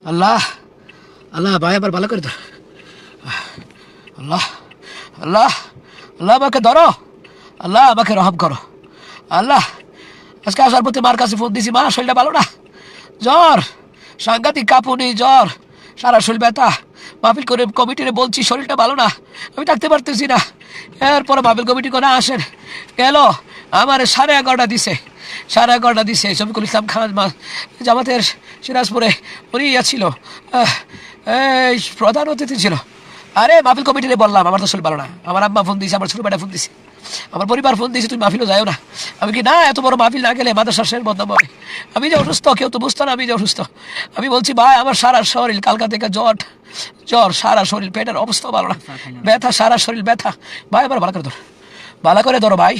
আল্লাহ আল্লাহ ভাই আবার ভালো করে ধর। আল্লাহ আল্লাহ আল্লাহ আমাকে ধরো, আল্লাহ আমাকে রহম করো। আল্লাহ আজকে আসার প্রতি মার কাছে ফোন দিছি, মা শরীরটা ভালো না, জ্বর, সাংঘাতিক কাঁপুনি, জ্বর, সারা শরীর ব্যথা। মাহফিল করে কমিটিরে বলছি শরীরটা ভালো না, আমি থাকতে পারতেছি না। এরপরে মাহফিল কমিটি করে আসেন, গেল আমার 11:30 দিছে, 11:30 দিছে। শফিকুল ইসলাম খান জামাতের সিরাজপুরে উনি ছিল, এই প্রধান অতিথি ছিল। আরে মাহফিল কমিটিরে বললাম আমার তো শরীর ভালো না, আমার আম্মা ফোন দিয়েছে, আমার ছোটো বেটা ফোন দিছে, আমার পরিবার ফোন দিয়েছে, তুমি মাহফিলও যাও না। আমি কি না, এত বড় মাহফিল না গেলে মাদ্রাসার শেষ বদনাম হবে। আমি যে অসুস্থ কেউ তো বুঝতো না আমি যে অসুস্থ। আমি বলছি ভাই আমার সারা শরীর কালকা থেকে জ্বর, জ্বর সারা শরীর, পেটের অবস্থা ভালো না, ব্যথা, সারা শরীর ব্যথা। ভাই আবার ভালো করে ধরো, ভালো করে ধরো ভাই,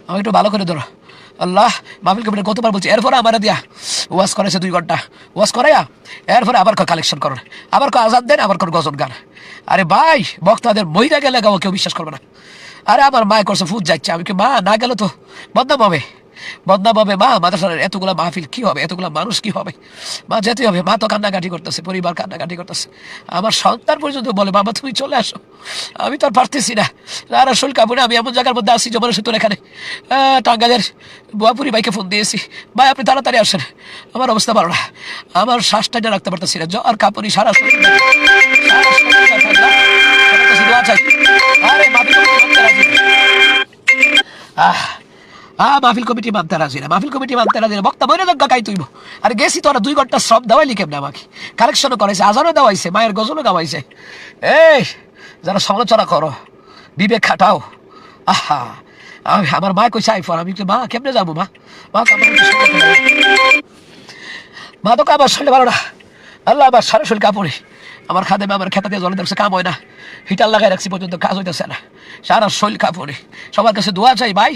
আমাকে একটু ভালো করে ধরো। আল্লাহ মাহফিল কমিটি কতবার বলছি, এরপরে আমার দিয়া ওয়াজ করেছে 2 ঘন্টা, ওয়াজ করাইয়া এরপরে আবার কালেকশন করো, আবার আজাদ দেন, আবার গজল গান। আরে ভাই বক্তাদের মহিলা গেলে গাও কেউ বিশ্বাস করবে না। আরে আমার মায় করছে ফুট যাচ্ছে, আমি কি মা না গেলে তো বদনাম হবে, বদনাম হবে। মা মাদ্রাসার এতগুলা মাহফিল কি হবে, এতগুলা মানুষ কি হবে, মা যেতে হবে। মা তো কান্নাকাটি করতেছে, পরিবার কান্নাকাটি করতেছে। আমার সন্তান পর্যন্ত বলে বাবা তুমি চলে আসো, আমি তো আর পারতেছি না, আর শরীর কাপড়ে আমি এমন জায়গার মধ্যে আসছি যমুনা সেতুর এখানে। টাঙ্গাইলের বুয়াপুরি ভাইকে ফোন দিয়েছি, ভাই আপনি তাড়াতাড়ি আসেন, আমার অবস্থা ভালো না, আমার শ্বাসটা যা রাখতে পারতেছি না, জ্বর কাপড়ি সারা শরীর ব্যথা, সারা শরীর ব্যথা। আল্লাহ, আমার কাছে দোয়া চাই। আরে মাহফিল কমিটি মানতে রাজি না। মাহফিল কমিটি মানতে রাজি না, মাহফিল কমিটি মানতে রাজি না, বক্তা বইরে দজ্ঞা কাই তুইব। আর গেছি তোরা 2 ঘন্টা সব দেওয়াইলি কেমনে, আমাকে কালেকশনও করাইছে, আজানও দেওয়াইছে, মায়ের গজলও গাওয়াইছে। এই যারা সমালোচনা করো বিবেক খাটাও। আহা আমার মা কইছে আইফোন, আমি মা কেমনে যাবো, মা মা মা তো কাবার শরীর ভালো না। আল্লাহ আমার সারা শরীর কাপড়ে, আমার খাদে আমার খেতা দিয়ে জলে দেখছে কাম হয় না, হিটার লাগাই রাখছি পর্যন্ত কাজ হইতেছে না, সারা শরীর কাপড়ে। সবার কাছে দোয়া চাই ভাই,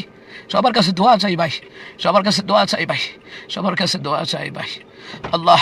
সবার কাছে দোয়া চাই ভাই, সবার কাছে দোয়া চাই ভাই, সবার কাছে দোয়া চাই ভাই। আল্লাহ